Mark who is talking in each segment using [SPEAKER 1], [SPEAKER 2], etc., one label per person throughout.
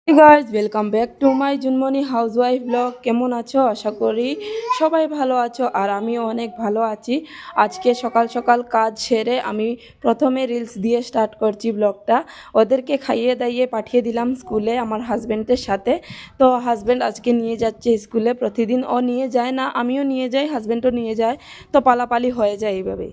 [SPEAKER 1] Hey guys, welcome back to my Junmoni housewife blog. কেমন আছো? আশা করি সবাই ভালো আছো আর আমিও অনেক ভালো আছি। আজকে সকাল সকাল কাজ সেরে আমি প্রথমে রিলস দিয়ে স্টার্ট করছি ব্লগটা। ওদেরকে খাইয়ে দাইয়ে পাঠিয়ে দিলাম স্কুলে আমার হাজব্যান্ডের সাথে। তো হাজব্যান্ড আজকে নিয়ে যাচ্ছে স্কুলে, প্রতিদিন ও নিয়ে যায় না, আমিও নিয়ে যাই, হাজব্যান্ডও নিয়ে যায়, তো পালাপালি হয়ে যায় এইভাবেই।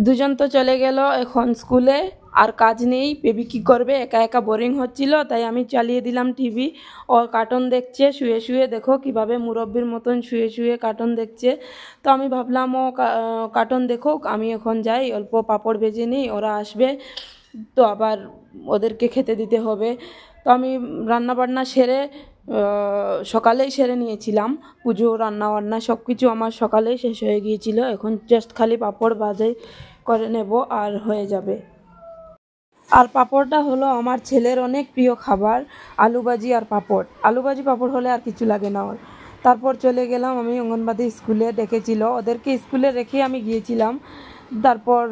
[SPEAKER 1] দুজন তো চলে গেল এখন স্কুলে, আর কাজ নেই। বেবি কী করবে, একা একা বোরিং হচ্ছিল, তাই আমি চালিয়ে দিলাম টিভি। ও কার্টুন দেখছে শুয়ে শুয়ে, দেখো কিভাবে মুরব্বির মতন শুয়ে শুয়ে কার্টুন দেখছে। তো আমি ভাবলাম ও কার্টুন দেখুক, আমি এখন যাই অল্প পাঁপড় ভেজে নিই, ওরা আসবে তো আবার ওদেরকে খেতে দিতে হবে। তো আমি রান্না বান্না সেরে সকালেই সেরে নিয়েছিলাম, পুজো রান্না বান্না সব কিছু আমার সকালেই শেষ হয়ে গিয়েছিল। এখন জাস্ট খালি পাঁপড় ভাজাই করে নেব আর হয়ে যাবে। আর পাঁপড়টা হলো আমার ছেলের অনেক প্রিয় খাবার, আলু ভাজি আর পাঁপড়। আলু ভাজি পাঁপড় হলে আর কিছু লাগে না ওর। তারপর চলে গেলাম আমি অঙ্গনবাড়ি স্কুলে, ডেকেছিল ওদেরকে স্কুলে রেখে আমি গিয়েছিলাম। তারপর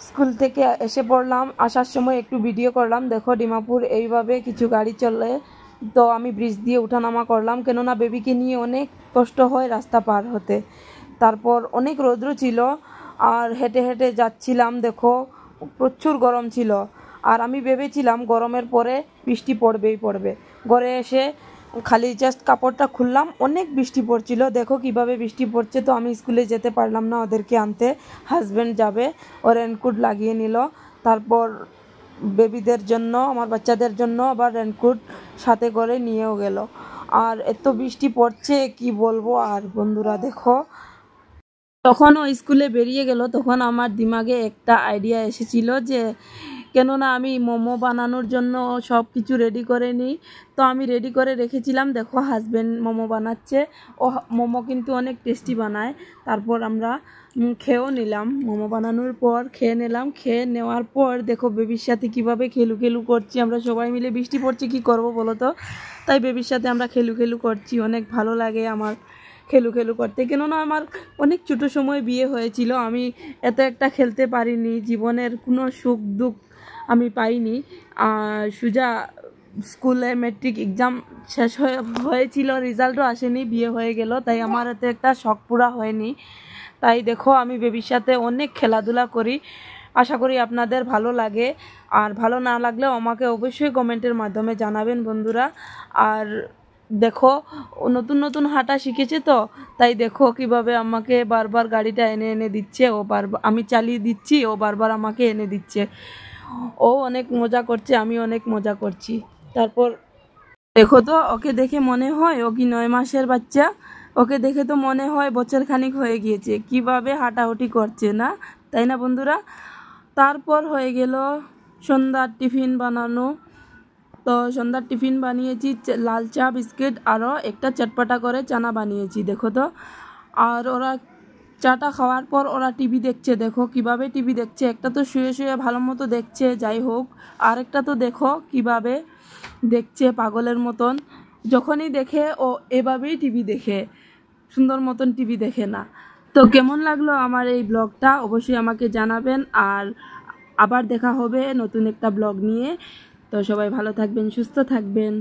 [SPEAKER 1] স্কুল থেকে এসে পড়লাম, আসার সময় একটু ভিডিও করলাম। দেখো ডিমাপুর এইভাবে কিছু গাড়ি চলে, তো আমি ব্রিজ দিয়ে উঠানামা করলাম, কেননা বেবিকে নিয়ে অনেক কষ্ট হয় রাস্তা পার হতে। তারপর অনেক রৌদ্র ছিল আর হেঁটে হেঁটে যাচ্ছিলাম। দেখো প্রচুর গরম ছিল আর আমি ভেবেছিলাম গরমের পরে বৃষ্টি পড়বেই পড়বে। ঘরে এসে খালি জাস্ট কাপড়টা খুললাম, অনেক বৃষ্টি পড়ছিল। দেখো কিভাবে বৃষ্টি পড়ছে। তো আমি স্কুলে যেতে পারলাম না ওদেরকে আনতে, হাজব্যান্ড যাবে, ও রেনকোট লাগিয়ে নিল। তারপর বেবিদের জন্য, আমার বাচ্চাদের জন্য আবার রেনকোট সাথে করে নিয়েও গেল। আর এত বৃষ্টি পড়ছে কি বলবো। আর বন্ধুরা দেখো, তখন ও স্কুলে বেরিয়ে গেল, তখন আমার দিমাগে একটা আইডিয়া এসেছিল যে কেননা আমি মোমো বানানোর জন্য সব কিছু রেডি করে নিই। তো আমি রেডি করে রেখেছিলাম। দেখো হাজব্যান্ড মোমো বানাচ্ছে, ও মোমো কিন্তু অনেক টেস্টি বানায়। তারপর আমরা খেয়েও নিলাম, মোমো বানানোর পর খেয়ে নিলাম। খেয়ে নেওয়ার পর দেখো বেবির সাথে কীভাবে খেলু খেলু করছি আমরা সবাই মিলে। বৃষ্টি পড়ছে, কি করব বলো তো, তাই বেবির সাথে আমরা খেলু খেলু করছি। অনেক ভালো লাগে আমার খেলু খেলু করতে, কেননা আমার অনেক ছোটো সময় বিয়ে হয়েছিল, আমি এত একটা খেলতে পারিনি, জীবনের কোনো সুখ দুঃখ আমি পাইনি। আর সুজা স্কুলে ম্যাট্রিক এক্সাম শেষ হয়েছিল, রেজাল্টও আসেনি, বিয়ে হয়ে গেল, তাই আমার এত একটা শখ পুরা হয়নি। তাই দেখো আমি বেবির সাথে অনেক খেলাধুলা করি। আশা করি আপনাদের ভালো লাগে, আর ভালো না লাগলেও আমাকে অবশ্যই কমেন্টের মাধ্যমে জানাবেন বন্ধুরা। আর দেখো ও নতুন নতুন হাঁটা শিখেছে, তো তাই দেখো কিভাবে আমাকে বারবার গাড়িটা এনে এনে দিচ্ছে। ও বারবার, আমি চালিয়ে দিচ্ছি, ও বারবার আমাকে এনে দিচ্ছে। ও অনেক মজা করছে, আমি অনেক মজা করছি। তারপর দেখো তো, ওকে দেখে মনে হয় ও কি 9 মাসের বাচ্চা, ওকে দেখে তো মনে হয় বছর খানিক হয়ে গিয়েছে, কিভাবে হাঁটাহুটি করছে না, তাই না বন্ধুরা। তারপর হয়ে গেল সন্ধ্যার টিফিন বানানো। তো সন্ধ্যার টিফিন বানিয়েছি লাল চা বিস্কিট, আরও একটা চটপটা করে চানা বানিয়েছি। দেখো তো, আর ওরা চাটা খাওয়ার পর ওরা টিভি দেখছে। দেখো কিভাবে টিভি দেখছে, একটা তো শুয়ে শুয়ে ভালো মতো দেখছে, যাই হোক, আরেকটা তো দেখো কিভাবে দেখছে পাগলের মতন। যখনই দেখে ও এভাবেই টিভি দেখে, সুন্দর মতন টিভি দেখে না। তো কেমন লাগলো আমার এই ব্লগটা অবশ্যই আমাকে জানাবেন, আর আবার দেখা হবে নতুন একটা ব্লগ নিয়ে। তো সবাই ভালো থাকবেন, সুস্থ থাকবেন।